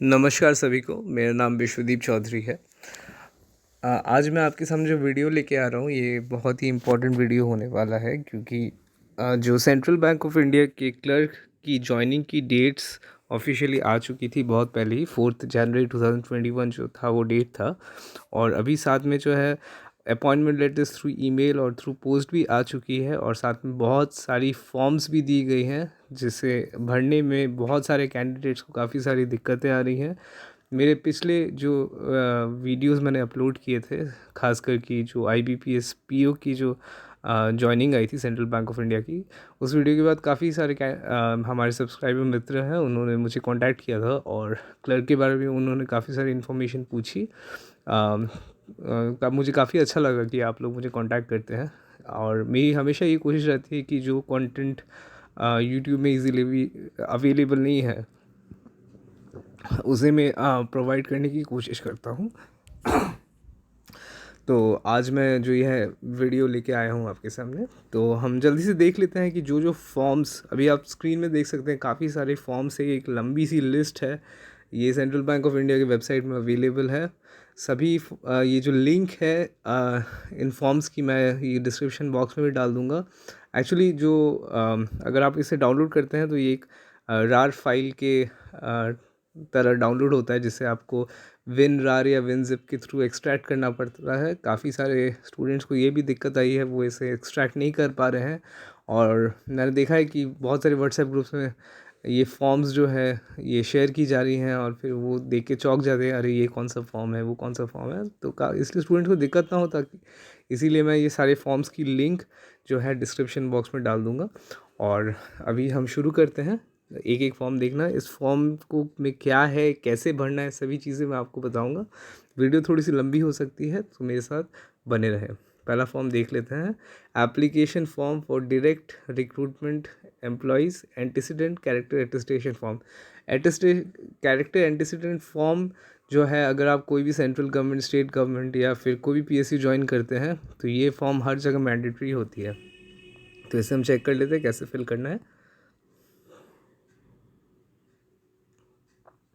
नमस्कार सभी को। मेरा नाम विश्वदीप चौधरी है। आज मैं आपके सामने जो वीडियो लेके आ रहा हूँ ये बहुत ही इम्पोर्टेंट वीडियो होने वाला है, क्योंकि जो सेंट्रल बैंक ऑफ इंडिया के क्लर्क की जॉइनिंग की डेट्स ऑफिशियली आ चुकी थी बहुत पहले ही। 4 जनवरी 2021 जो था वो डेट था, और अभी साथ में जो है अपॉइंटमेंट लेटर्स थ्रू ईमेल और थ्रू पोस्ट भी आ चुकी है, और साथ में बहुत सारी फॉर्म्स भी दी गई हैं जिसे भरने में बहुत सारे कैंडिडेट्स को काफ़ी सारी दिक्कतें आ रही हैं। मेरे पिछले जो वीडियोस मैंने अपलोड किए थे, खासकर कि जो IBPS PO की जो जॉइनिंग आई थी सेंट्रल बैंक ऑफ इंडिया की, उस वीडियो के बाद काफ़ी सारे हमारे सब्सक्राइबर मित्र हैं, उन्होंने मुझे कांटेक्ट किया था और क्लर्क के बारे में उन्होंने काफ़ी सारी इन्फॉर्मेशन पूछी। मुझे काफ़ी अच्छा लगा कि आप लोग मुझे कांटेक्ट करते हैं, और मेरी हमेशा ये कोशिश रहती है कि जो कंटेंट यूट्यूब में इजीली भी अवेलेबल नहीं है उसे मैं प्रोवाइड करने की कोशिश करता हूँ। तो आज मैं जो यह वीडियो लेके आया हूँ आपके सामने, तो हम जल्दी से देख लेते हैं कि जो जो फॉर्म्स अभी आप स्क्रीन में देख सकते हैं, काफ़ी सारे फॉर्म्स है, एक लंबी सी लिस्ट है। ये सेंट्रल बैंक ऑफ इंडिया की वेबसाइट में अवेलेबल है। सभी ये जो लिंक है इन फॉर्म्स की मैं ये डिस्क्रिप्शन बॉक्स में भी डाल दूँगा। एक्चुअली जो अगर आप इसे डाउनलोड करते हैं तो ये एक रार फाइल के तरह डाउनलोड होता है, जिससे आपको विन रार या विन जिप के थ्रू एक्सट्रैक्ट करना पड़ता है। काफ़ी सारे स्टूडेंट्स को ये भी दिक्कत आई है, वो इसे एक्सट्रैक्ट नहीं कर पा रहे हैं, और मैंने देखा है कि बहुत सारे व्हाट्सएप ग्रुप्स में ये फॉर्म्स जो है ये शेयर की जा रही हैं, और फिर वो देख के चौंक जाते हैं, अरे ये कौन सा फॉर्म है, वो कौन सा फॉर्म है। तो इसलिए स्टूडेंट्स को दिक्कत ना हो, ताकि इसीलिए मैं ये सारे फॉर्म्स की लिंक जो है डिस्क्रिप्शन बॉक्स में डाल दूँगा। और अभी हम शुरू करते हैं। एक एक फॉर्म देखना, इस फॉर्म को में क्या है, कैसे भरना है, सभी चीज़ें मैं आपको बताऊंगा। वीडियो थोड़ी सी लंबी हो सकती है, तो मेरे साथ बने रहें। पहला फॉर्म देख लेते हैं। Application form for direct recruitment employees antecedent character attestation form. Character antecedent form जो है, अगर आप कोई भी सेंट्रल गवर्नमेंट, स्टेट गवर्नमेंट या फिर कोई भी PSU ज्वाइन करते हैं तो ये फॉर्म हर जगह मैंडेटरी होती है। तो इसे हम चेक कर लेते हैं कैसे फिल करना है।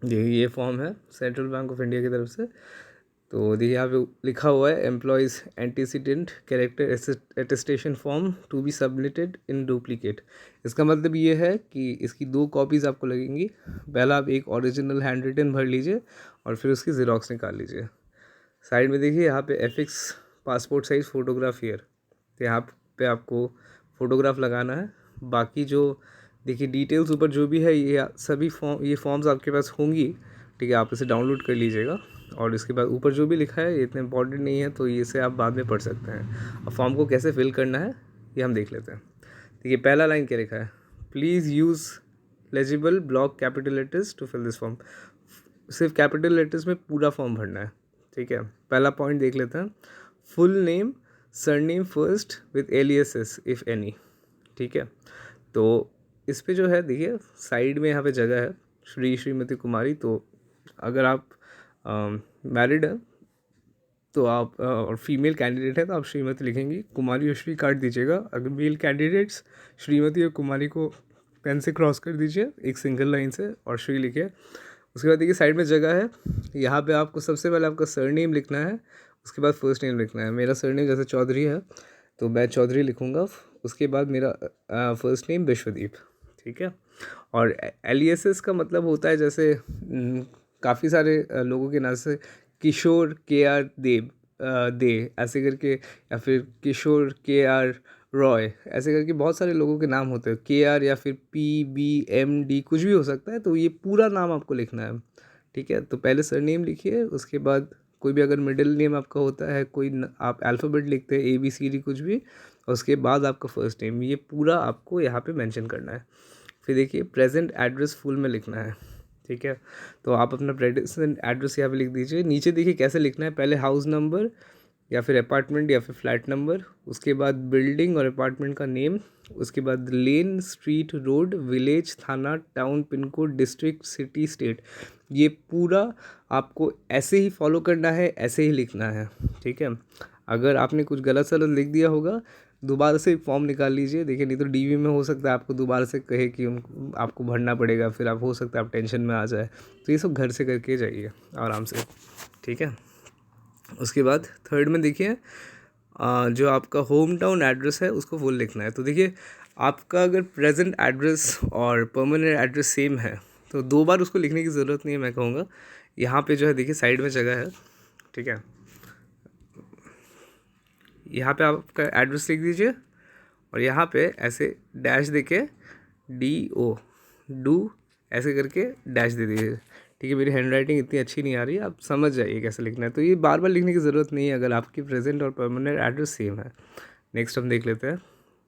ये फॉर्म है सेंट्रल बैंक ऑफ इंडिया की तरफ से। तो देखिए यहाँ पे लिखा हुआ है employees antecedent character attestation form to be submitted in duplicate. इसका मतलब ये है कि इसकी 2 कॉपीज़ आपको लगेंगी। पहला आप एक ओरिजिनल हैंड रिटन भर लीजिए और फिर उसकी ज़ेरॉक्स निकाल लीजिए। साइड में देखिए यहाँ पे FX passport size photograph year, तो यहाँ पे आपको फ़ोटोग्राफ लगाना है। बाकी जो देखिए डिटेल्स ऊपर जो भी है, ये सभी ये फॉर्म्स आपके पास होंगी, ठीक है। आप इसे डाउनलोड कर लीजिएगा, और इसके बाद ऊपर जो भी लिखा है ये इतना इंपॉर्टेंट नहीं है, तो इसे आप बाद में पढ़ सकते हैं। अब फॉर्म को कैसे फिल करना है ये हम देख लेते हैं। देखिए पहला लाइन क्या लिखा है, please use legible block capital letters to fill this form. सिर्फ कैपिटल लेटर्स में पूरा फॉर्म भरना है, ठीक है। पहला पॉइंट देख लेते हैं, full name surname first with aliases if any, ठीक है। तो इस पे जो है देखिए साइड में यहाँ पे जगह है श्री श्रीमती कुमारी। तो अगर आप मैरिड हैं तो आप और फीमेल कैंडिडेट है तो आप श्रीमती लिखेंगी, कुमारी और श्री काट दीजिएगा। अगर मेल कैंडिडेट्स श्रीमती और कुमारी को पेन से क्रॉस कर दीजिए एक सिंगल लाइन से, और श्री लिखिए। उसके बाद देखिए साइड में जगह है, यहाँ पे आपको सबसे पहले आपका सरनेम लिखना है, उसके बाद फर्स्ट नेम लिखना है। मेरा सरनेम जैसे चौधरी है तो मैं चौधरी लिखूँगा, उसके बाद मेरा फर्स्ट नेम विश्वदीप, ठीक है। और एलियासेस का मतलब होता है जैसे काफ़ी सारे लोगों के नाम से किशोर KR देव दे ऐसे करके, या फिर किशोर KR रॉय ऐसे करके बहुत सारे लोगों के नाम होते हैं। KR या फिर PBMD कुछ भी हो सकता है, तो ये पूरा नाम आपको लिखना है, ठीक है। तो पहले सरनेम लिखिए, उसके बाद कोई भी अगर मिडिल नेम आपका होता है, आप अल्फ़ाबेट लिखते हैं ABCD कुछ भी, और उसके बाद आपका फर्स्ट नेम, ये पूरा आपको यहाँ पे मेंशन करना है। फिर देखिए प्रेजेंट एड्रेस फुल में लिखना है, ठीक है। तो आप अपना प्रेजेंट एड्रेस यहाँ पे लिख दीजिए। नीचे देखिए कैसे लिखना है, पहले हाउस नंबर या फिर अपार्टमेंट या फिर फ्लैट नंबर, उसके बाद बिल्डिंग और अपार्टमेंट का नेम, उसके बाद लेन, स्ट्रीट, रोड, विलेज, थाना, town, pin code, district, city, state. ये पूरा आपको ऐसे ही फॉलो करना है, ऐसे ही लिखना है, ठीक है। अगर आपने कुछ गलत सलत लिख दिया होगा दोबारा से फॉर्म निकाल लीजिए। देखिए नहीं तो डीवी में हो सकता है आपको दोबारा से कहे कि उनको आपको भरना पड़ेगा, फिर आप हो सकता है आप टेंशन में आ जाए। तो ये सब घर से करके जाइए आराम से, ठीक है। उसके बाद थर्ड में देखिए जो आपका होम टाउन एड्रेस है उसको फुल लिखना है। तो देखिए आपका अगर प्रेजेंट एड्रेस और परमानेंट एड्रेस सेम है तो 2 बार उसको लिखने की ज़रूरत नहीं है, मैं कहूँगा। यहाँ पे जो है देखिए साइड में जगह है, ठीक है, यहाँ पे आपका एड्रेस लिख दीजिए और यहाँ पे ऐसे डैश देके डू ऐसे करके डैश दे दीजिए, ठीक है। मेरी हैंड राइटिंग इतनी अच्छी नहीं आ रही है, आप समझ जाइए कैसे लिखना है। तो ये बार बार लिखने की ज़रूरत नहीं है अगर आपकी प्रेजेंट और परमानेंट एड्रेस सेम है। नेक्स्ट हम देख लेते हैं।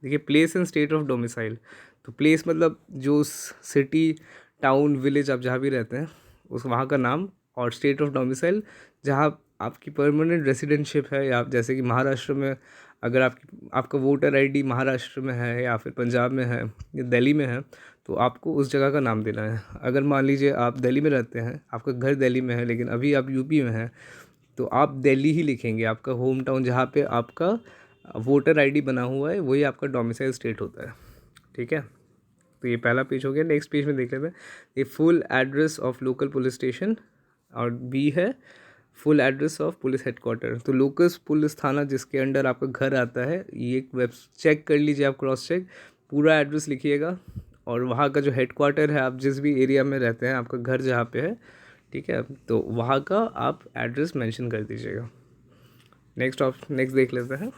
देखिए place and state of domicile. तो प्लेस मतलब जो सिटी, टाउन, विलेज आप जहाँ भी रहते हैं उस वहाँ का नाम, और स्टेट ऑफ डोमिसाइल जहाँ आपकी परमानेंट रेसिडेंटशिप है, या जैसे कि महाराष्ट्र में अगर आपका वोटर आईडी महाराष्ट्र में है या फिर पंजाब में है या दिल्ली में है तो आपको उस जगह का नाम देना है। अगर मान लीजिए आप दिल्ली में रहते हैं, आपका घर दिल्ली में है लेकिन अभी आप यूपी में हैं, तो आप दिल्ली ही लिखेंगे। आपका होम टाउन जहाँ पे आपका वोटर आईडी बना हुआ है वही आपका डोमिसाइल स्टेट होता है, ठीक है। तो ये पहला पेज हो गया। नेक्स्ट पेज में देख लेते हैं ये full address of local police station, और बी है full address of police headquarter. तो लोकल पुलिस थाना जिसके अंडर आपका घर आता है, ये एक वेब चेक कर लीजिए आप, क्रॉस चेक, पूरा एड्रेस लिखिएगा और वहाँ का जो हेडक्वार्टर है, आप जिस भी एरिया में रहते हैं, आपका घर जहाँ पे है, ठीक है, तो वहाँ का आप एड्रेस मेंशन कर दीजिएगा। नेक्स्ट देख लेते हैं।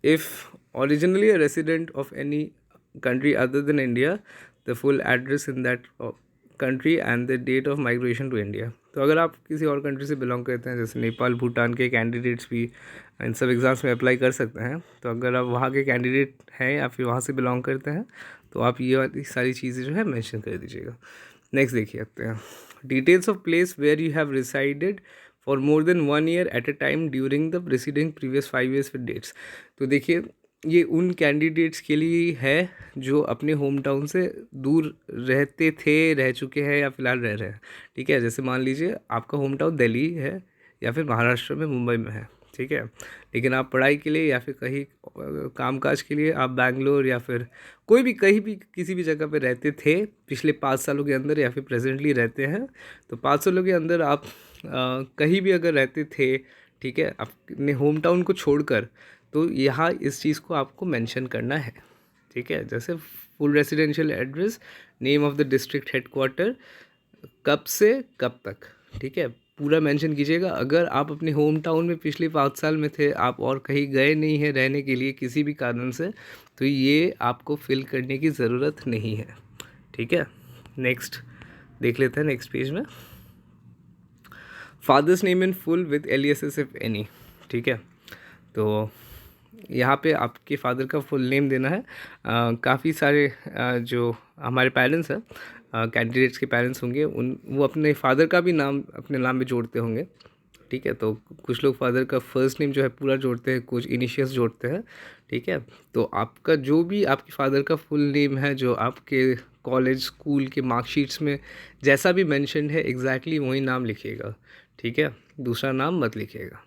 If originally a resident of any country other than India, the full address in that country and the date of migration to India। तो अगर आप किसी और कंट्री से बिलोंग करते हैं, जैसे नेपाल, भूटान के कैंडिडेट्स भी इन सब एग्ज़ाम्स में अप्लाई कर सकते हैं, तो अगर आप वहाँ के कैंडिडेट हैं या फिर वहाँ से बिलोंग करते हैं तो आप ये वाली सारी चीज़ें जो है मेंशन कर दीजिएगा। नेक्स्ट देखिए आते हैं। Details of place where you have resided for more than 1 year at a time during the preceding previous 5 years with dates. तो देखिए ये उन कैंडिडेट्स के लिए है जो अपने होम टाउन से दूर रहते थे, रह चुके हैं या फिलहाल रह रहे हैं, ठीक है। जैसे मान लीजिए आपका होम टाउन दिल्ली है या फिर महाराष्ट्र में मुंबई में है, ठीक है, लेकिन आप पढ़ाई के लिए या फिर कहीं कामकाज के लिए आप बैंगलोर या फिर कोई भी कहीं भी किसी भी जगह पे रहते थे पिछले 5 सालों के अंदर, या फिर प्रेजेंटली रहते हैं, तो 5 सालों के अंदर आप कहीं भी अगर रहते थे, ठीक है, अपने होम टाउन को छोड़कर, तो यहाँ इस चीज़ को आपको मेंशन करना है, ठीक है। जैसे full residential address, name of the district headquarter, कब से कब तक, ठीक है, पूरा मेंशन कीजिएगा। अगर आप अपने होम टाउन में पिछले 5 साल में थे, आप और कहीं गए नहीं हैं रहने के लिए किसी भी कारण से, तो ये आपको फिल करने की ज़रूरत नहीं है, ठीक है। नेक्स्ट देख लेते हैं नेक्स्ट पेज में। Father's name in full with aliases if any, ठीक है। तो यहाँ पे आपके फादर का फुल नेम देना है। काफ़ी सारे जो हमारे पेरेंट्स हैं, कैंडिडेट्स के पेरेंट्स होंगे, वो अपने फादर का भी नाम अपने नाम में जोड़ते होंगे, ठीक है। तो कुछ लोग फादर का फर्स्ट नेम जो है पूरा जोड़ते हैं, कुछ इनिशियल्स जोड़ते हैं, ठीक है। तो आपका जो भी आपके फादर का फुल नेम है, जो आपके कॉलेज स्कूल के मार्कशीट्स में जैसा भी मेंशन है एग्जैक्टली वही नाम लिखिएगा, ठीक है, दूसरा नाम मत लिखिएगा।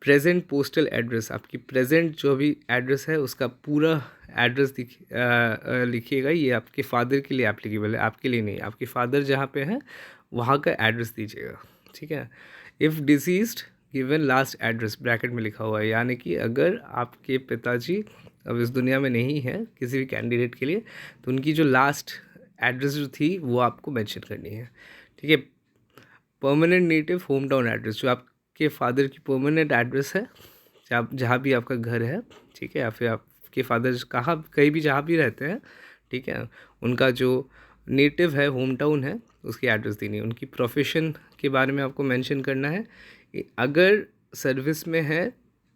प्रेजेंट पोस्टल एड्रेस, आपकी प्रेजेंट जो भी एड्रेस है उसका पूरा एड्रेस लिखिएगा। ये आपके फादर के लिए एप्लीकेबल है, आपके लिए नहीं। आपके फादर जहाँ पे हैं वहाँ का एड्रेस दीजिएगा, ठीक है। If deceased given last address, bracket में लिखा हुआ है, यानी कि अगर आपके पिताजी अब इस दुनिया में नहीं है किसी भी कैंडिडेट के लिए, तो उनकी जो लास्ट एड्रेस जो थी वो आपको मेंशन करनी है, ठीक है। Permanent native home town address, जो आपके फादर की परमानेंट एड्रेस है, जहाँ भी आपका घर है, ठीक है, या फिर आपके फादर कहाँ कहीं भी जहाँ भी रहते हैं, ठीक है, उनका जो नेटिव है, होम टाउन है, उसकी एड्रेस देनी है। उनकी प्रोफेशन के बारे में आपको मेंशन करना है। अगर सर्विस में है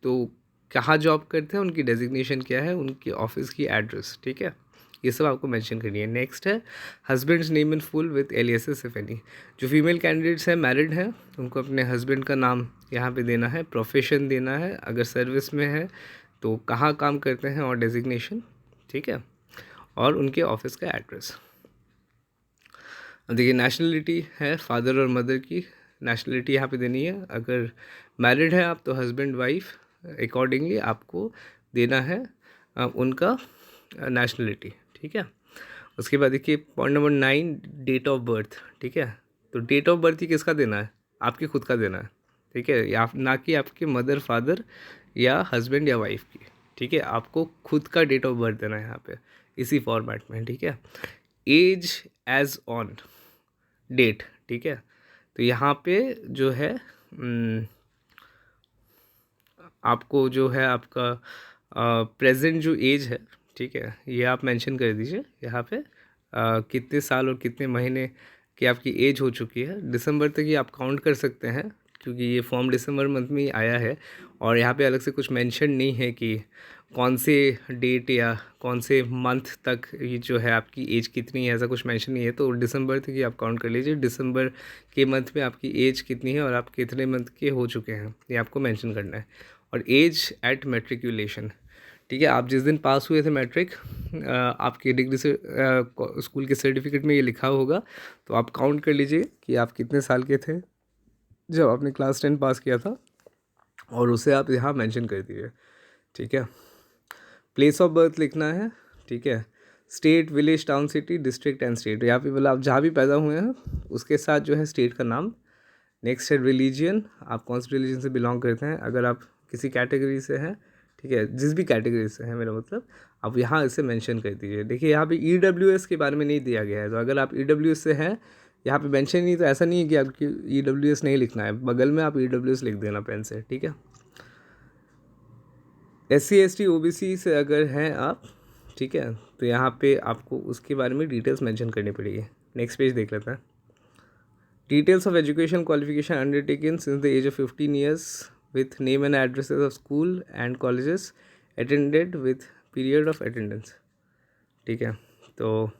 तो कहाँ जॉब करते हैं, उनकी डेजिग्नेशन क्या है, उनकी ऑफिस की एड्रेस, ठीक है, ये सब आपको मेंशन करनी है। नेक्स्ट है husband's name in full with aliases if any. जो फीमेल कैंडिडेट्स हैं, मैरिड हैं, उनको अपने हस्बैंड का नाम यहाँ पे देना है, प्रोफेशन देना है, अगर सर्विस में है तो कहाँ काम करते हैं और डेजिग्नेशन, ठीक है, और उनके ऑफिस का एड्रेस। देखिए नेशनलिटी है फादर और मदर की, नेशनलिटी यहाँ पे देनी है। अगर मैरिड है आप तो हस्बैंड वाइफ, अकॉर्डिंगली आपको देना है उनका नेशनलिटी, ठीक है। उसके बाद देखिए point number 9, date of birth, ठीक है। तो डेट ऑफ बर्थ ही किसका देना है? आपके खुद का देना है, ठीक है, या ना कि आपके मदर फादर या हस्बैंड या वाइफ की, ठीक है। आपको खुद का डेट ऑफ बर्थ देना है यहाँ पे इसी फॉर्मेट में, ठीक है। एज एज ऑन डेट, ठीक है। तो यहाँ पे जो है आपको जो है आपका प्रेजेंट जो एज है, ठीक है, ये आप मेंशन कर दीजिए यहाँ पे कितने साल और कितने महीने की आपकी एज हो चुकी है। दिसंबर तक ये आप काउंट कर सकते हैं क्योंकि ये फॉर्म दिसंबर मंथ में ही आया है और यहाँ पे अलग से कुछ मेंशन नहीं है कि कौन से डेट या कौन से मंथ तक ये जो है आपकी एज कितनी है, ऐसा कुछ मेंशन नहीं है। तो दिसंबर तक ही आप काउंट कर लीजिए, दिसंबर के मंथ में आपकी एज कितनी है और आप कितने मंथ के हो चुके हैं ये आपको मेंशन करना है। और एज एट मैट्रिकुलेशन, ठीक है, आप जिस दिन पास हुए थे मैट्रिक, आपकी डिग्री से स्कूल के सर्टिफिकेट में ये लिखा होगा, तो आप काउंट कर लीजिए कि आप कितने साल के थे जब आपने क्लास 10 पास किया था और उसे आप यहाँ मेंशन कर दीजिए, ठीक है। प्लेस ऑफ बर्थ लिखना है, ठीक है। State, village, town, city, district and state, यहाँ पे मतलब आप जहाँ भी पैदा हुए हैं उसके साथ जो है स्टेट का नाम। नेक्स्ट है रिलीजियन, आप कौन से रिलीजन से बिलोंग करते हैं, अगर आप किसी कैटेगरी से हैं, ठीक है, जिस भी कैटेगरी से हैं मेरा मतलब, आप यहाँ इसे मेंशन कर दीजिए। देखिए यहाँ पे EWS के बारे में नहीं दिया गया है, तो अगर आप EWS से हैं यहाँ पे मेंशन नहीं, तो ऐसा नहीं है कि आपकी EWS नहीं लिखना है, बगल में आप EWS लिख देना पेन से, ठीक है। SC ST OBC से अगर हैं आप, ठीक है, तो यहाँ पे आपको उसके बारे में डिटेल्स मेंशन करनी पड़ेगी। नेक्स्ट पेज देख लेते हैं। Details of education qualification undertaken since the age of 15 years with name and addresses of school and colleges attended with period of attendance, ठीक है। तो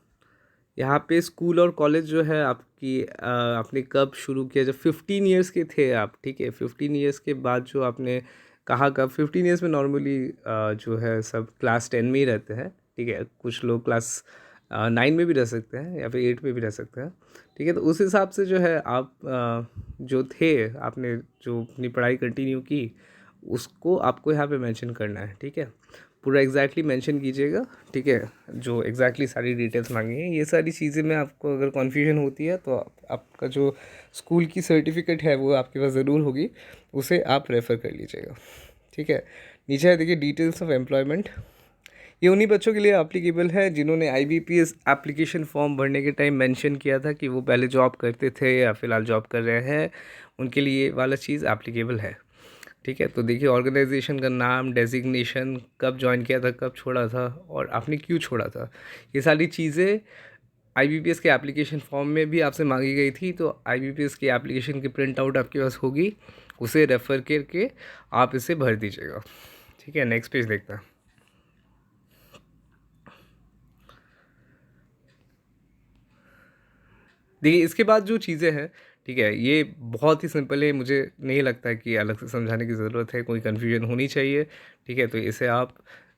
यहाँ पे स्कूल और कॉलेज जो है आपकी आपने कब शुरू किया, जब 15 इयर्स के थे आप, ठीक है। 15 इयर्स के बाद जो आपने कहा, कब 15 इयर्स में नॉर्मली जो है सब क्लास 10 में ही रहते हैं, ठीक है। कुछ लोग क्लास 9 में भी रह सकते हैं या फिर 8 में भी रह सकते हैं, ठीक है। तो उस हिसाब से जो है आप जो थे, आपने जो अपनी पढ़ाई कंटिन्यू की उसको आपको यहाँ पे मेंशन करना है, ठीक है। पूरा एग्जैक्टली मेंशन कीजिएगा, ठीक है, जो एग्जैक्टली सारी डिटेल्स मांगी हैं। ये सारी चीज़ें में आपको अगर कन्फ्यूजन होती है तो आपका जो स्कूल की सर्टिफिकेट है वो आपके पास ज़रूर होगी, उसे आप रेफ़र कर लीजिएगा, ठीक है। नीचे है देखिए डिटेल्स ऑफ एम्प्लॉयमेंट, ये उन्हीं बच्चों के लिए एप्लीकेबल है जिन्होंने IBPS एप्लीकेशन फॉर्म भरने के टाइम मेंशन किया था कि वो पहले जॉब करते थे या फ़िलहाल जॉब कर रहे हैं, उनके लिए वाला चीज़ एप्लीकेबल है, ठीक है। तो देखिए ऑर्गेनाइजेशन का नाम, डेजिग्नेशन, कब ज्वाइन किया था, कब छोड़ा था और आपने क्यों छोड़ा था, ये सारी चीज़ें IBPS के एप्लीकेशन फॉर्म में भी आपसे मांगी गई थी। तो IBPS की एप्लीकेशन की प्रिंट आउट आपके पास होगी, उसे रेफ़र करके आप इसे भर दीजिएगा, ठीक है। नेक्स्ट पेज देखते हैं। देखिए इसके बाद जो चीज़ें हैं, ठीक है, ये बहुत ही सिंपल है, मुझे नहीं लगता है कि अलग से समझाने की ज़रूरत है, कोई कन्फ्यूजन होनी चाहिए, ठीक है। तो इसे आप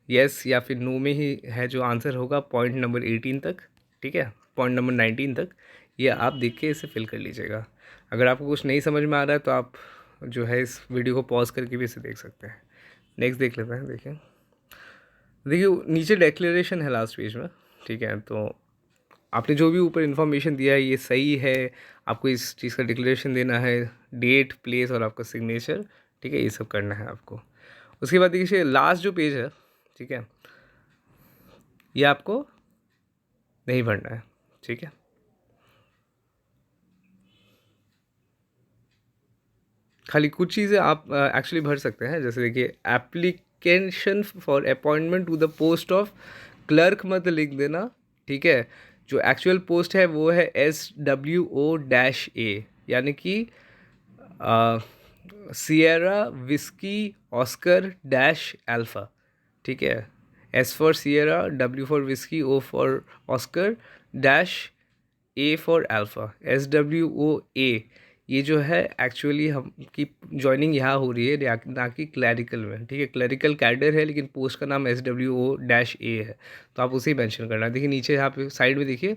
येस या फिर नो में ही है जो आंसर होगा पॉइंट नंबर 18 तक, ठीक है, पॉइंट नंबर 19 तक, ये आप देख के इसे फिल कर लीजिएगा। अगर आपको कुछ नहीं समझ में आ रहा है तो आप जो है इस वीडियो को पॉज करके भी इसे देख सकते हैं। नेक्स्ट देख लेते हैं। देखिए देखिए नीचे डिक्लेरेशन है लास्ट पेज में, ठीक है। तो आपने जो भी ऊपर इन्फॉर्मेशन दिया है ये सही है, आपको इस चीज़ का डिक्लेरेशन देना है, डेट, प्लेस और आपका सिग्नेचर, ठीक है, ये सब करना है आपको। उसके बाद देखिए लास्ट जो पेज है, ठीक है, ये आपको नहीं भरना है, ठीक है। खाली कुछ चीज़ें आप एक्चुअली भर सकते हैं, जैसे देखिए application for appointment to the post of clerk मत लिख देना, ठीक है। जो एक्चुअल पोस्ट है वो है SWO-A, यानी कि Sierra whisky Oscar dash alpha, ठीक है। S for Sierra, W for whisky, O for Oscar dash A for alpha, SWO-A, ये जो है एक्चुअली हम की ज्वाइनिंग यहाँ हो रही है ना कि क्लैरिकल में, ठीक है। क्लैरिकल कैडर है लेकिन पोस्ट का नाम SWO-A है, तो आप उसे ही मेंशन करना है। देखिए नीचे यहाँ पे साइड में देखिए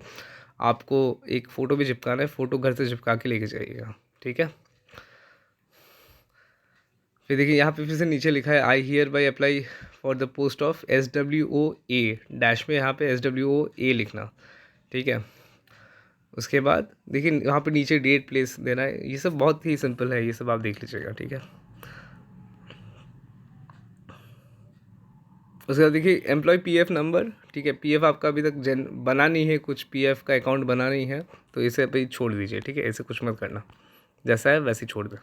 आपको एक फ़ोटो भी चिपकाना है, फ़ोटो घर से चिपका के लेके जाइएगा, ठीक है। फिर देखिए यहाँ पे फिर से नीचे लिखा है I hear by apply for the post of SWO A, dash में यहाँ पे SWO A लिखना, ठीक है। उसके बाद देखिए यहाँ पे नीचे डेट प्लेस देना है, ये सब बहुत ही सिंपल है, ये सब आप देख लीजिएगा, ठीक है। उसके बाद देखिए एम्प्लॉय PF नंबर, ठीक है। PF आपका अभी तक बना नहीं है, कुछ PF का अकाउंट बना नहीं है, तो इसे अभी छोड़ दीजिए, ठीक है। ऐसे कुछ मत करना, जैसा है वैसे ही छोड़ दे,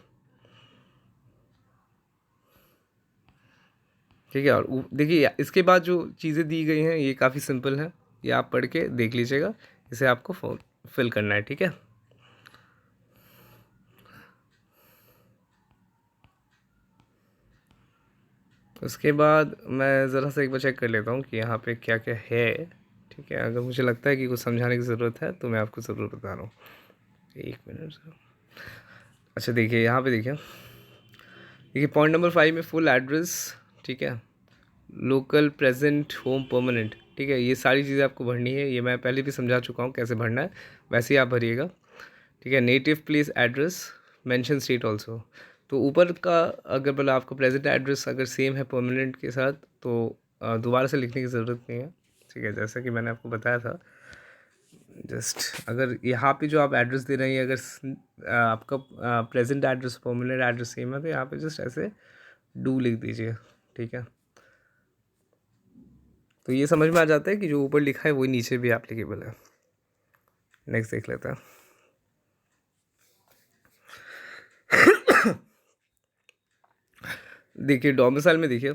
ठीक है। और देखिए इसके बाद जो चीज़ें दी गई हैं ये काफ़ी सिंपल हैं, ये आप पढ़ के देख लीजिएगा, इसे आपको फिल करना है, ठीक है। उसके बाद मैं ज़रा सा एक बार चेक कर लेता हूँ कि यहाँ पे क्या क्या है, ठीक है। अगर मुझे लगता है कि कुछ समझाने की ज़रूरत है तो मैं आपको ज़रूर बता रहा हूँ। एक मिनट सर। अच्छा देखिए यहाँ पे देखिए पॉइंट नंबर 5 में फुल एड्रेस, ठीक है। लोकल, प्रेजेंट, होम, परमानेंट, ठीक है। ये सारी चीज़ें आपको भरनी है, ये मैं पहले भी समझा चुका हूँ कैसे भरना है, वैसे ही आप भरिएगा, ठीक है। Native place address, mention state also. तो ऊपर का अगर मतलब आपका प्रेजेंट एड्रेस अगर सेम है परमानेंट के साथ तो दोबारा से लिखने की ज़रूरत नहीं है, ठीक है। जैसा कि मैंने आपको बताया था, जस्ट अगर यहाँ पे जो आप एड्रेस दे रहे हैं अगर आपका present address permanent address same है तो यहाँ पे जस्ट ऐसे डू लिख दीजिए, ठीक है। तो ये समझ में आ जाता है कि जो ऊपर लिखा है वही नीचे भी एप्लीकेबल है। नेक्स्ट देख लेते हैं। देखिए डोमिसाइल में देखिए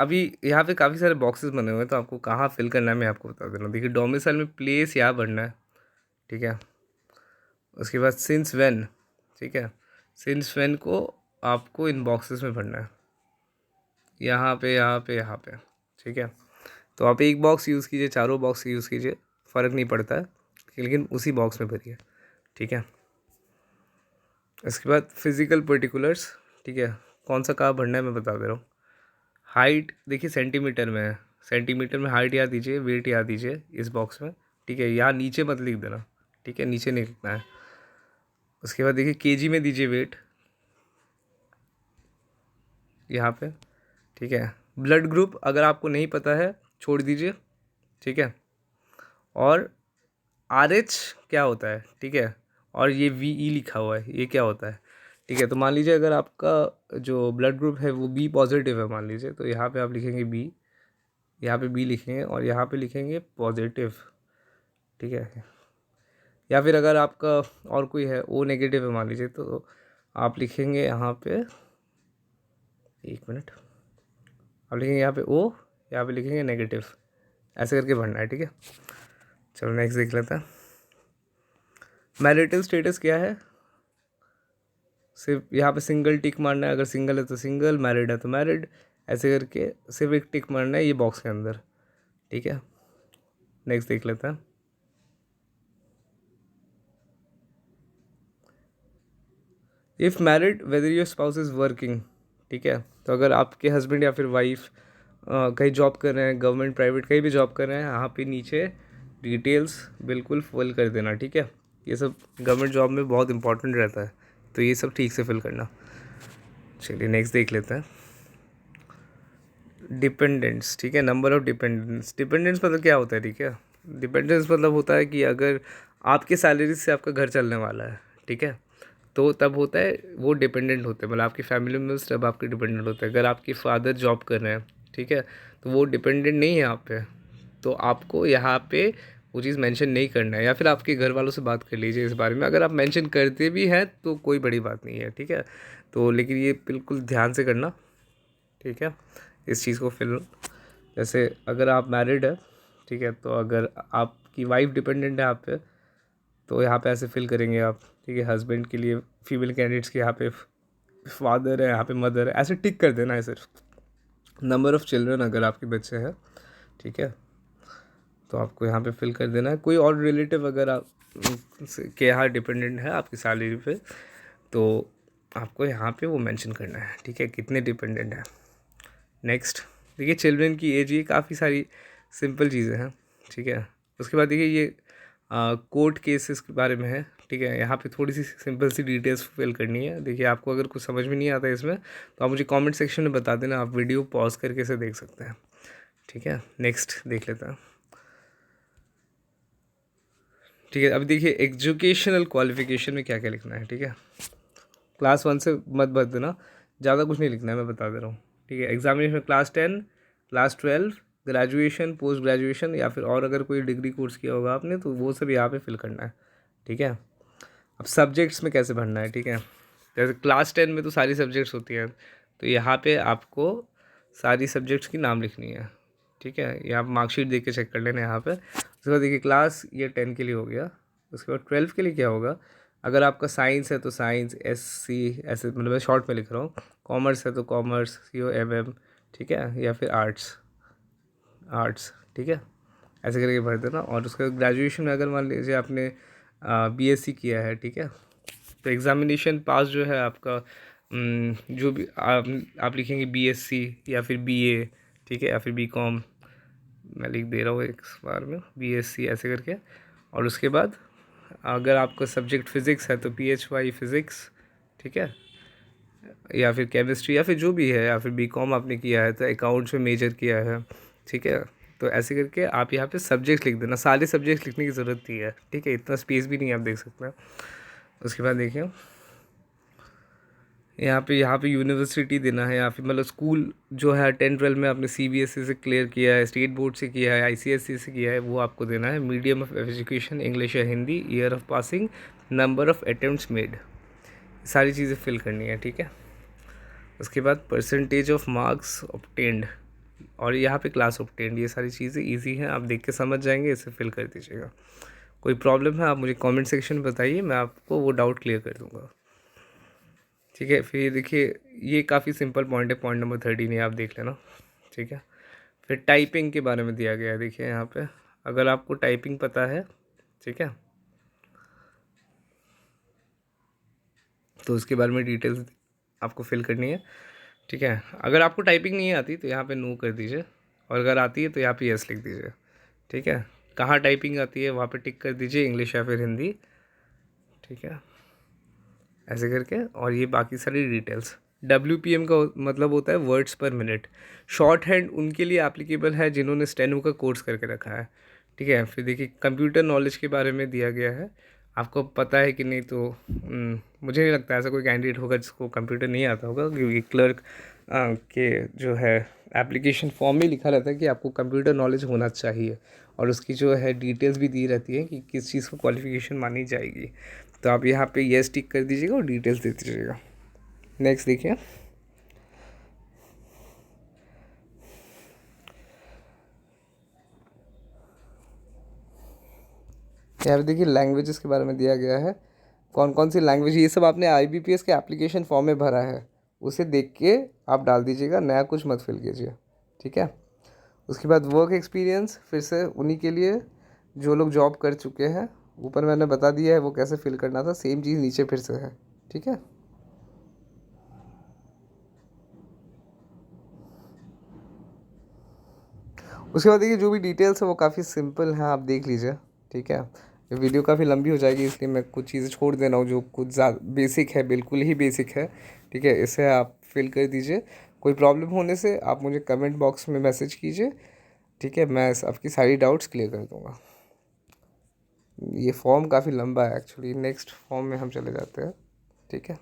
अभी यहाँ पे काफ़ी सारे बॉक्सेस बने हुए हैं, तो आपको कहाँ फिल करना है मैं आपको बता दे रहा हूँ। देखिए डोमिसाइल में प्लेस यहाँ भरना है, ठीक है। उसके बाद सिंस व्हेन, ठीक है। सिंस व्हेन को आपको इन बॉक्सेस में भरना है, यहाँ पे यहाँ पे यहाँ पे, ठीक है। तो आप एक बॉक्स यूज़ कीजिए, चारों बॉक्स यूज़ कीजिए, फ़र्क नहीं पड़ता है, लेकिन उसी बॉक्स में भरिए, ठीक है। इसके बाद फिज़िकल पर्टिकुलर्स, ठीक है। कौन सा कहाँ भरना है मैं बता दे रहा हूँ। हाइट देखिए सेंटीमीटर में है, सेंटीमीटर में हाइट याद दीजिए, वेट याद दीजिए इस बॉक्स में, ठीक है। यहाँ नीचे मत लिख देना, ठीक है, नीचे नहीं लिखना है। उसके बाद देखिए केजी में दीजिए वेट यहाँ पे, ठीक है। ब्लड ग्रुप अगर आपको नहीं पता है छोड़ दीजिए, ठीक है। और RH क्या होता है, ठीक है। और ये VE लिखा हुआ है, ये क्या होता है, ठीक है। तो मान लीजिए अगर आपका जो ब्लड ग्रुप है वो B पॉजिटिव है मान लीजिए, तो यहाँ पे आप लिखेंगे B, यहाँ पे B लिखेंगे और यहाँ पे लिखेंगे पॉजिटिव, ठीक है। या फिर अगर आपका और कोई है O नेगेटिव है मान लीजिए, तो आप लिखेंगे यहाँ पे, एक मिनट, आप लिखेंगे यहाँ पे O, यहाँ पे लिखेंगे नेगेटिव, ऐसे करके भरना है, ठीक है। चलो नेक्स्ट देख लेते हैं। मैरिटल स्टेटस क्या है, सिर्फ यहाँ पे सिंगल टिक मारना है, अगर सिंगल है तो सिंगल, मैरिड है तो मैरिड, ऐसे करके सिर्फ एक टिक मारना है ये बॉक्स के अंदर, ठीक है। नेक्स्ट देख लेते हैं। If married whether your spouse is working, ठीक है। तो अगर आपके हस्बैंड या फिर वाइफ कहीं जॉब कर रहे हैं, गवर्नमेंट प्राइवेट कहीं भी जॉब कर रहे हैं, यहाँ पे नीचे डिटेल्स बिल्कुल फिल कर देना, ठीक है। ये सब गवर्नमेंट जॉब में बहुत इंपॉर्टेंट रहता है, तो ये सब ठीक से फिल करना। चलिए नेक्स्ट देख लेते हैं। डिपेंडेंट्स, ठीक है। नंबर ऑफ डिपेंडेंट्स, डिपेंडेंट्स मतलब क्या होता है, ठीक है। डिपेंडेंट्स मतलब होता है कि अगर आपके सैलरी से आपका घर चलने वाला है, ठीक है, तो तब होता है वो डिपेंडेंट होते हैं, मतलब आपकी फैमिली मेम्बर्स तब आपके डिपेंडेंट होते हैं। अगर आपके फादर जॉब कर रहे हैं, ठीक है, तो वो डिपेंडेंट नहीं है आप पे, तो आपको यहाँ पे वो चीज़ मेंशन नहीं करना है, या फिर आपके घर वालों से बात कर लीजिए इस बारे में। अगर आप मेंशन करते भी हैं तो कोई बड़ी बात नहीं है, ठीक है। तो लेकिन ये बिल्कुल ध्यान से करना, ठीक है, इस चीज़ को फिल। जैसे अगर आप मैरिड है, ठीक है, तो अगर आपकी वाइफ डिपेंडेंट है आप पे, तो यहाँ पे ऐसे फिल करेंगे आप, ठीक है। हस्बैंड के लिए फीमेल कैंडिडेट्स के यहाँ पे फादर है, यहाँ पे मदर है, ऐसे टिक कर देना है सिर्फ। नंबर ऑफ़ चिल्ड्रन अगर आपके बच्चे हैं, ठीक है, तो आपको यहाँ पे फिल कर देना है। कोई और रिलेटिव अगर आप के यहाँ डिपेंडेंट है आपकी सैलरी पे, तो आपको यहाँ पे वो मेंशन करना है, ठीक है, कितने डिपेंडेंट हैं। नेक्स्ट देखिए चिल्ड्रन की एज, ये काफ़ी सारी सिंपल चीज़ें हैं, ठीक है। उसके बाद देखिए ये कोर्ट केसेस के बारे में है, ठीक है। यहाँ पे थोड़ी सी सिंपल सी डिटेल्स फिल करनी है। देखिए आपको अगर कुछ समझ में नहीं आता इसमें तो आप मुझे कमेंट सेक्शन में बता देना, आप वीडियो पॉज करके इसे देख सकते हैं, ठीक है। नेक्स्ट देख लेते हैं, ठीक है। अभी देखिए एजुकेशनल क्वालिफिकेशन में क्या क्या लिखना है, ठीक है। क्लास 1 से मत बच देना, ज़्यादा कुछ नहीं लिखना है, मैं बता दे रहा हूँ, ठीक है। एग्जामिनेशन में class 10, class 12, graduation, post graduation या फिर और अगर कोई डिग्री कोर्स किया होगा आपने तो वो सब यहाँ पे फिल करना है, ठीक है। अब सब्जेक्ट्स में कैसे भरना है, ठीक है। जैसे क्लास 10 में तो सारी सब्जेक्ट्स होती हैं, तो यहाँ पे आपको सारी सब्जेक्ट्स की नाम लिखनी है, ठीक है। ये आप मार्कशीट देख के चेक कर लेना यहाँ पे। उसके बाद देखिए क्लास ये 10 के लिए हो गया। उसके बाद 12 के लिए क्या होगा, अगर आपका साइंस है तो साइंस, SC ऐसे, मतलब मैं शॉर्ट में लिख रहा हूँ। कॉमर्स है तो कॉमर्स, COMM, ठीक है, या फिर आर्ट्स, आर्ट्स, ठीक है, ऐसे करके भर देना। और उसके बाद ग्रेजुएशन में अगर मान लीजिए आपने BSc किया है, ठीक है, तो एग्ज़ामिनेशन पास जो है आपका जो भी आप लिखेंगे BSc या फिर BA, ठीक है, या फिर BCom, मैं लिख दे रहा हूँ एक बार में BSc ऐसे करके। और उसके बाद अगर आपका सब्जेक्ट फ़िज़िक्स है तो PHY फिज़िक्स, ठीक है, या फिर केमिस्ट्री या फिर जो भी है, या फिर BCom आपने किया है तो अकाउंट्स में मेजर किया है, ठीक है। तो ऐसे करके आप यहाँ पे सब्जेक्ट लिख देना, सारे सब्जेक्ट लिखने की ज़रूरत नहीं है, ठीक है, इतना स्पेस भी नहीं है, आप देख सकते हैं। उसके बाद देखिए यहाँ पे यूनिवर्सिटी देना है, या फिर मतलब स्कूल जो है 10-12 में आपने CBSE से क्लियर किया है, स्टेट बोर्ड से किया है, ICSE से किया है, वो आपको देना है। मीडियम ऑफ एजुकेशन इंग्लिश या Hindi, year of passing, number of attempts made, सारी चीज़ें फिल करनी है, ठीक है। उसके बाद परसेंटेज ऑफ मार्क्स ऑब्टेंड और यहाँ पे क्लास ऑब्टेंड, ये सारी चीज़ें इजी हैं, आप देख के समझ जाएंगे, इसे फिल कर दीजिएगा। कोई प्रॉब्लम है आप मुझे कमेंट सेक्शन में बताइए, मैं आपको वो डाउट क्लियर कर दूँगा, ठीक है। फिर देखिए ये काफ़ी सिंपल पॉइंट है, पॉइंट नंबर 13 ये आप देख लेना, ठीक है। फिर टाइपिंग के बारे में दिया गया है, देखिए यहाँ पे अगर आपको टाइपिंग पता है, ठीक है, तो उसके बारे में डिटेल्स आपको फिल करनी है, ठीक है। अगर आपको टाइपिंग नहीं आती तो यहाँ पे नो कर दीजिए, और अगर आती है तो यहाँ पे यस लिख दीजिए, ठीक है। कहाँ टाइपिंग आती है वहाँ पे टिक कर दीजिए, इंग्लिश या फिर हिंदी, ठीक है, ऐसे करके। और ये बाकी सारी डिटेल्स, WPM का मतलब होता है वर्ड्स पर मिनट। शॉर्ट हैंड उनके लिए एप्लीकेबल है जिन्होंने स्टेनो का कोर्स करके रखा है, ठीक है। फिर देखिए कंप्यूटर नॉलेज के बारे में दिया गया है, आपको पता है कि नहीं, तो मुझे नहीं लगता ऐसा कोई कैंडिडेट होगा जिसको कंप्यूटर नहीं आता होगा, क्योंकि क्लर्क के जो है एप्लीकेशन फॉर्म में लिखा रहता है कि आपको कंप्यूटर नॉलेज होना चाहिए, और उसकी जो है डिटेल्स भी दी रहती है कि किस चीज़ को क्वालिफिकेशन मानी जाएगी। तो आप यहाँ पे येस टिक कर दीजिएगा और डिटेल्स दे दीजिएगा। नेक्स्ट देखिए, यहाँ पे देखिए लैंग्वेजेस के बारे में दिया गया है, कौन कौन सी लैंग्वेज, ये सब आपने IBPS के एप्लीकेशन फॉर्म में भरा है, उसे देख के आप डाल दीजिएगा, नया कुछ मत फिल कीजिए, ठीक है। उसके बाद वर्क एक्सपीरियंस, फिर से उन्हीं के लिए जो लोग जॉब कर चुके हैं, ऊपर मैंने बता दिया है वो कैसे फिल करना था, सेम चीज़ नीचे फिर से है, ठीक है। उसके बाद देखिए जो भी डिटेल्स है वो काफ़ी सिंपल है, आप देख लीजिए, ठीक है। ये वीडियो काफ़ी लंबी हो जाएगी इसलिए मैं कुछ चीज़ें छोड़ दे रहा हूँ जो कुछ ज़्यादा बेसिक है, बिल्कुल ही बेसिक है, ठीक है। इसे आप फिल कर दीजिए, कोई प्रॉब्लम होने से आप मुझे कमेंट बॉक्स में मैसेज कीजिए, ठीक है, मैं आपकी सारी डाउट्स क्लियर कर दूँगा। ये फॉर्म काफ़ी लंबा है एक्चुअली, नेक्स्ट फॉर्म में हम चले जाते हैं, ठीक है।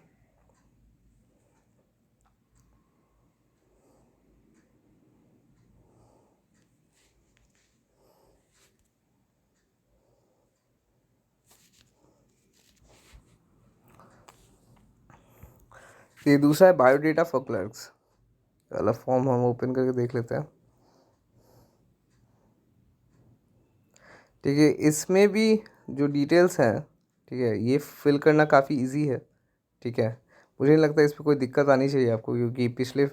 ये दूसरा है बायोडेटा फॉर क्लर्क्स, वाला फॉर्म हम ओपन करके देख लेते हैं, ठीक है। इसमें भी जो डिटेल्स हैं, ठीक है, ये फिल करना काफ़ी इजी है, ठीक है। मुझे नहीं लगता इस पर कोई दिक्कत आनी चाहिए आपको, क्योंकि पिछले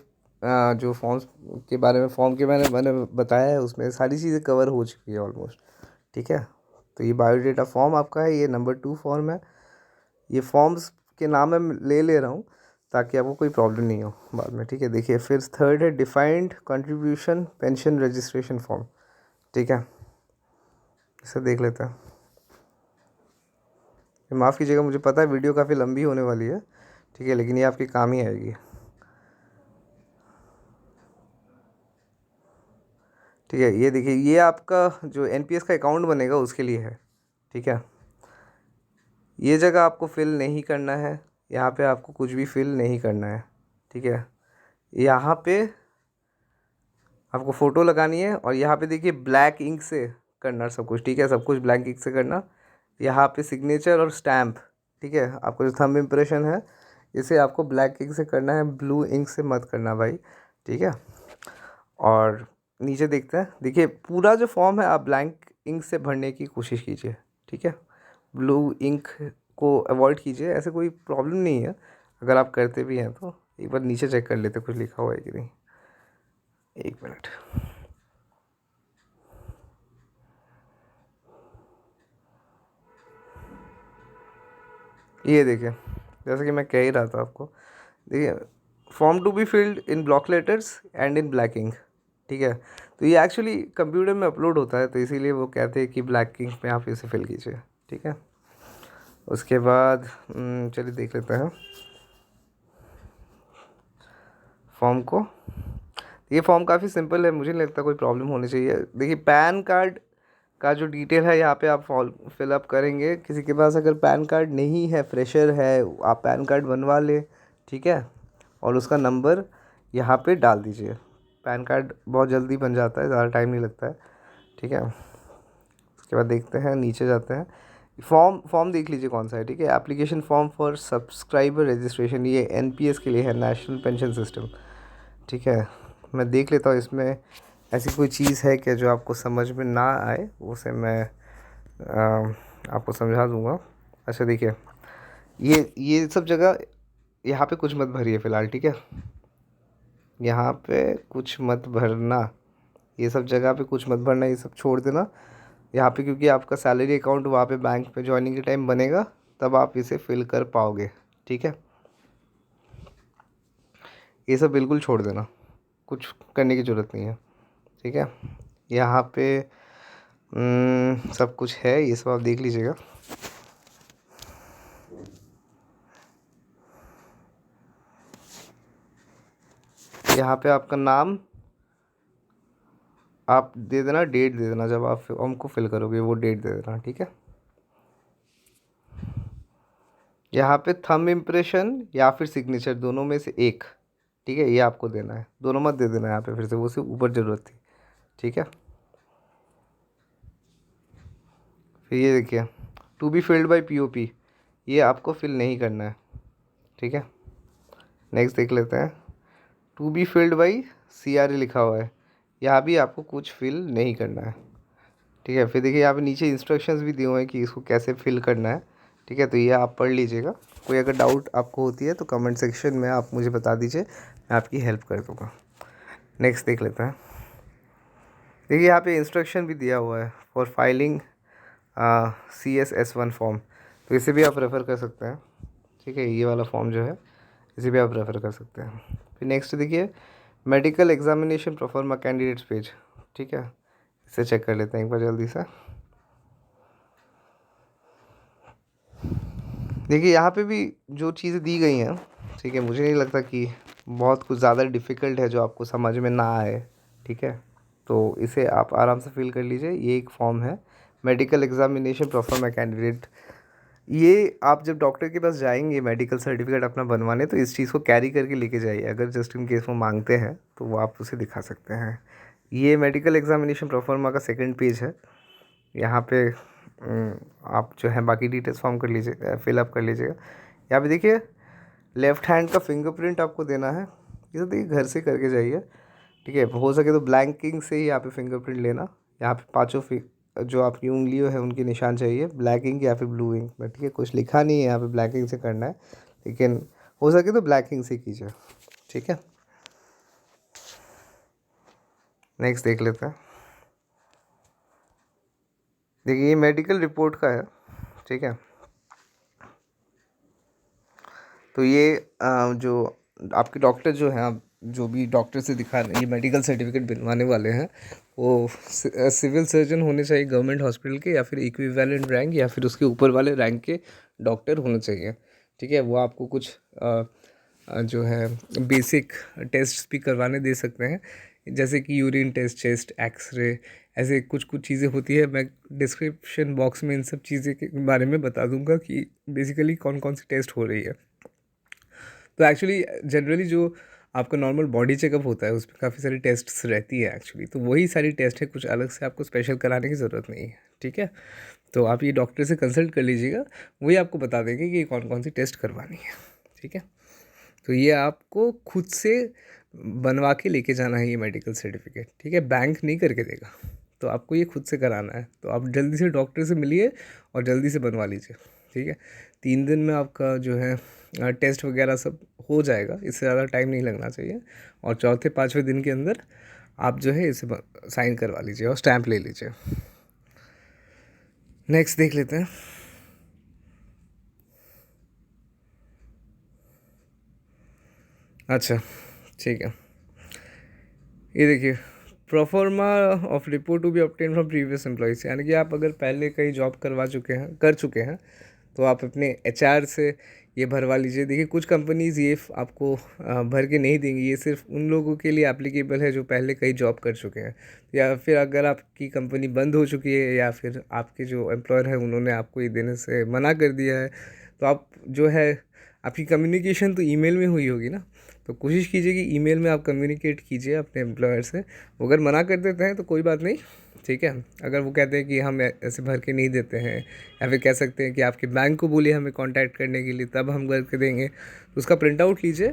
जो फॉर्म्स के बारे में फॉर्म के मैंने बताया है उसमें सारी चीज़ें कवर हो चुकी है ऑलमोस्ट, ठीक है। तो ये बायोडेटा फॉर्म आपका है, ये नंबर 2 फॉर्म है। ये फॉर्म्स के नाम मैं ले रहा हूँ ताकि आपको कोई प्रॉब्लम नहीं हो बाद में, ठीक है। देखिए फिर थर्ड है defined contribution pension registration form, ठीक है, इसे देख लेते हैं। माफ़ कीजिएगा, मुझे पता है वीडियो काफ़ी लंबी होने वाली है, ठीक है, लेकिन ये आपके काम ही आएगी। ठीक है, ये देखिए, ये आपका जो एनपीएस का अकाउंट बनेगा उसके लिए है। ठीक है, ये जगह आपको फिल नहीं करना है, यहाँ पे आपको कुछ भी फिल नहीं करना है। ठीक है, यहाँ पे आपको फ़ोटो लगानी है और यहाँ पे देखिए ब्लैक इंक से करना सब कुछ। ठीक है, सब कुछ ब्लैक इंक से करना। यहाँ पे सिग्नेचर और स्टैम्प, ठीक है, आपको जो थंब इम्प्रेशन है इसे आपको ब्लैक इंक से करना है, ब्लू इंक से मत करना भाई। ठीक है, और नीचे देखते हैं, देखिए पूरा जो फॉर्म है आप ब्लैंक इंक से भरने की कोशिश कीजिए। ठीक है, ब्लू इंक को अवॉइड कीजिए, ऐसे कोई प्रॉब्लम नहीं है। अगर आप करते भी हैं तो एक बार नीचे चेक कर लेते कुछ लिखा हुआ है कि नहीं। एक मिनट, ये देखिए, जैसे कि मैं कह ही रहा था आपको, देखिए form to be filled in block letters and in black ink. ठीक है, तो ये एक्चुअली कंप्यूटर में अपलोड होता है, तो इसीलिए वो कहते हैं कि ब्लैक इंक में आप इसे फिल कीजिए। ठीक है, उसके बाद चलिए देख लेते हैं फॉर्म को। ये फॉर्म काफ़ी सिंपल है, मुझे नहीं लगता कोई प्रॉब्लम होनी चाहिए। देखिए पैन कार्ड का जो डिटेल है यहाँ पे आप फिलअप करेंगे। किसी के पास अगर पैन कार्ड नहीं है, फ्रेशर है, आप पैन कार्ड बनवा ले। ठीक है, और उसका नंबर यहाँ पे डाल दीजिए। पैन कार्ड बहुत जल्दी बन जाता है, ज़्यादा टाइम नहीं लगता है। ठीक है, उसके बाद देखते हैं, नीचे जाते हैं, फॉर्म देख लीजिए कौन सा है। ठीक है, application form for subscriber registration, ये एनपीएस के लिए है, नेशनल पेंशन सिस्टम। ठीक है, मैं देख लेता हूँ इसमें ऐसी कोई चीज़ है क्या जो आपको समझ में ना आए, उसे मैं आपको समझा दूँगा। अच्छा देखिए, ये सब जगह यहाँ पे कुछ मत भरिए फ़िलहाल। ठीक है, यहाँ पे कुछ मत भरना, ये सब जगह पे कुछ मत भरना, ये सब छोड़ देना यहाँ पे, क्योंकि आपका सैलरी अकाउंट वहाँ पे बैंक पे ज्वाइनिंग के टाइम बनेगा, तब आप इसे फिल कर पाओगे। ठीक है, ये सब बिल्कुल छोड़ देना, कुछ करने की ज़रूरत नहीं है। ठीक है, यहाँ पे सब कुछ है, ये सब आप देख लीजिएगा। यहाँ पे आपका नाम आप दे देना, डेट दे देना, जब आप फॉर्म को फिल करोगे वो डेट दे देना। ठीक है, यहाँ पे थंब इम्प्रेशन या फिर सिग्नेचर दोनों में से एक, ठीक है, ये आपको देना है, दोनों मत दे देना यहाँ पे फिर से, वो सिर्फ ऊपर ज़रूरत थी। ठीक है, फिर ये देखिए, to be filled by POP, ये आपको फिल नहीं करना है। ठीक है, नेक्स्ट देख लेते हैं, to be filled by CRA लिखा हुआ है, यहाँ भी आपको कुछ फिल नहीं करना है। ठीक है, फिर देखिए यहाँ पे नीचे इंस्ट्रक्शंस भी दिए हुए हैं कि इसको कैसे फिल करना है। ठीक है, तो ये आप पढ़ लीजिएगा। कोई अगर डाउट आपको होती है तो कमेंट सेक्शन में आप मुझे बता दीजिए, मैं आपकी हेल्प कर दूँगा। नेक्स्ट देख लेते हैं, देखिए यहाँ पे इंस्ट्रक्शन भी दिया हुआ है for filing CS S1 form, तो इसे भी आप रेफ़र कर सकते हैं। ठीक है, ये वाला फॉर्म जो है इसे भी आप रेफ़र कर सकते हैं। फिर नेक्स्ट देखिए, medical examination proforma candidates page. ठीक है, इसे चेक कर लेते हैं एक बार जल्दी से। देखिए यहाँ पे भी जो चीज़ें दी गई हैं, ठीक है, मुझे नहीं लगता कि बहुत कुछ ज़्यादा डिफ़िकल्ट है जो आपको समझ में ना आए। ठीक है, तो इसे आप आराम से फिल कर लीजिए। ये एक फॉर्म है, मेडिकल एग्जामिनेशन प्रोफार्मा कैंडिडेट। ये आप जब डॉक्टर के पास जाएंगे मेडिकल सर्टिफिकेट अपना बनवाने, तो इस चीज़ को कैरी करके लेके जाइए, अगर जस्ट इन केस वो मांगते हैं तो वो आप उसे दिखा सकते हैं। ये मेडिकल एग्जामिनेशन प्रोफार्मा का सेकंड पेज है। यहाँ पे आप जो है बाकी डिटेल्स फॉर्म कर लीजिए, फिलअप कर लीजिएगा। यहाँ पे देखिए लेफ़्ट हैंड का फिंगरप्रिंट आपको देना है, ये तो देखिए घर से करके जाइए। ठीक है, हो सके तो ब्लैंकिंग से ही यहाँ पे फिंगरप्रिंट लेना। यहाँ पे पांचों जो आपकी उंगलियों है उनके निशान चाहिए, ब्लैक इंक या फिर ब्लू इंक में। ठीक है, कुछ लिखा नहीं है यहाँ पे ब्लैक इंक से करना है, लेकिन हो सके तो ब्लैक इंक से कीजिए। ठीक है, नेक्स्ट देख लेते हैं, देखिए ये मेडिकल रिपोर्ट का है। ठीक है, तो ये जो आपके डॉक्टर जो हैं, आप जो भी डॉक्टर से दिखा रहे हैं, ये मेडिकल सर्टिफिकेट बनवाने वाले हैं, वो सिविल सर्जन होने चाहिए गवर्नमेंट हॉस्पिटल के, या फिर इक्विवेलेंट रैंक या फिर उसके ऊपर वाले रैंक के डॉक्टर होने चाहिए। ठीक है, वो आपको कुछ जो है बेसिक टेस्ट भी करवाने दे सकते हैं, जैसे कि यूरिन टेस्ट, चेस्ट एक्सरे, ऐसे कुछ कुछ चीज़ें होती है। मैं डिस्क्रिप्शन बॉक्स में इन सब चीज़ें के बारे में बता दूंगा कि बेसिकली कौन कौन सी टेस्ट हो रही है। तो एक्चुअली जनरली जो आपका नॉर्मल बॉडी चेकअप होता है उसमें काफ़ी सारी टेस्ट्स रहती है एक्चुअली, तो वही सारी टेस्ट है, कुछ अलग से आपको स्पेशल कराने की ज़रूरत नहीं है। ठीक है, तो आप ये डॉक्टर से कंसल्ट कर लीजिएगा, वही आपको बता देंगे कि कौन कौन सी टेस्ट करवानी है। ठीक है, तो ये आपको खुद से बनवा के लेके जाना है ये मेडिकल सर्टिफिकेट। ठीक है, बैंक नहीं करके देगा, तो आपको ये खुद से कराना है। तो आप जल्दी से डॉक्टर से मिलिए और जल्दी से बनवा लीजिए। ठीक है, 3 दिन में आपका जो है टेस्ट वगैरह सब हो जाएगा, इससे ज़्यादा टाइम नहीं लगना चाहिए। और चौथे 5वें दिन के अंदर आप जो है इसे साइन करवा लीजिए और स्टैंप ले लीजिए। नेक्स्ट देख लेते हैं। अच्छा, ठीक है, ये देखिए, proforma of report to be obtain from previous employees, यानी कि आप अगर पहले कहीं जॉब कर चुके हैं तो आप अपने एचआर से ये भरवा लीजिए। देखिए, कुछ कंपनीज़ ये आपको भर के नहीं देंगी, ये सिर्फ उन लोगों के लिए एप्लीकेबल है जो पहले कहीं जॉब कर चुके हैं, या फिर अगर आपकी कंपनी बंद हो चुकी है या फिर आपके जो एम्प्लॉयर हैं उन्होंने आपको ये देने से मना कर दिया है, तो आप जो है आपकी कम्युनिकेशन तो ईमेल में हुई होगी ना, तो कोशिश कीजिए कि ईमेल में आप कम्युनिकेट कीजिए अपने एम्प्लॉयर से। वो अगर मना कर देते हैं तो कोई बात नहीं। ठीक है, अगर वो कहते हैं कि हम ऐसे भर के नहीं देते हैं, या फिर कह सकते हैं कि आपके बैंक को बोलिए हमें कांटेक्ट करने के लिए, तब हम करके देंगे, तो उसका प्रिंट आउट लीजिए।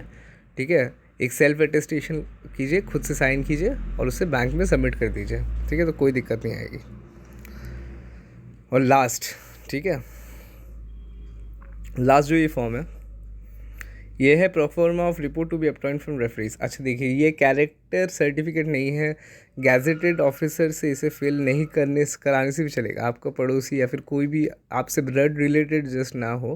ठीक है, एक सेल्फ अटेस्टेशन कीजिए, खुद से साइन कीजिए और उसे बैंक में सबमिट कर दीजिए। ठीक है, तो कोई दिक्कत नहीं आएगी। और लास्ट, ठीक है, लास्ट जो ये फॉर्म है ये है proforma of report to be appoint from referees. अच्छा देखिए, ये कैरेक्टर सर्टिफिकेट नहीं है, गैजेटेड ऑफिसर से इसे फिल नहीं कराने से भी चलेगा। आपका पड़ोसी या फिर कोई भी आपसे ब्लड रिलेटेड जस्ट ना हो,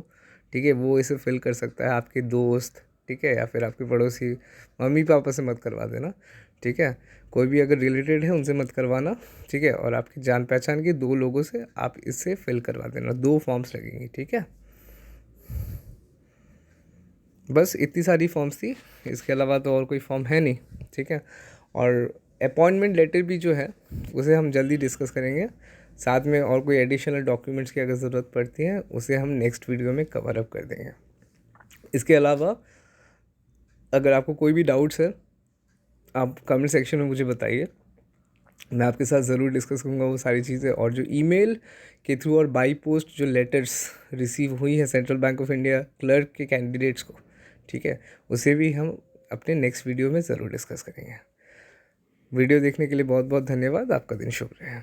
ठीक है, वो इसे फिल कर सकता है, आपके दोस्त, ठीक है, या फिर आपके पड़ोसी। मम्मी पापा से मत करवा देना। ठीक है, कोई भी अगर रिलेटेड है उनसे मत करवाना। ठीक है, और आपकी जान पहचान के 2 लोगों से आप इससे फिल करवा देना। 2 फॉर्म्स लगेंगी। ठीक है, बस इतनी सारी फॉर्म्स थी, इसके अलावा तो और कोई फॉर्म है नहीं। ठीक है, और अपॉइंटमेंट लेटर भी जो है उसे हम जल्दी डिस्कस करेंगे, साथ में और कोई एडिशनल डॉक्यूमेंट्स की अगर ज़रूरत पड़ती है उसे हम नेक्स्ट वीडियो में कवर अप कर देंगे। इसके अलावा अगर आपको कोई भी डाउट्स है आप कमेंट सेक्शन में मुझे बताइए, मैं आपके साथ ज़रूर डिस्कस करूँगा वो सारी चीज़ें। और जो ईमेल के थ्रू और बाई पोस्ट जो लेटर्स रिसीव हुई है central bank of India clerk के कैंडिडेट्स को, ठीक है, उसे भी हम अपने नेक्स्ट वीडियो में ज़रूर डिस्कस करेंगे। वीडियो देखने के लिए बहुत बहुत धन्यवाद। आपका दिन शुभ रहे।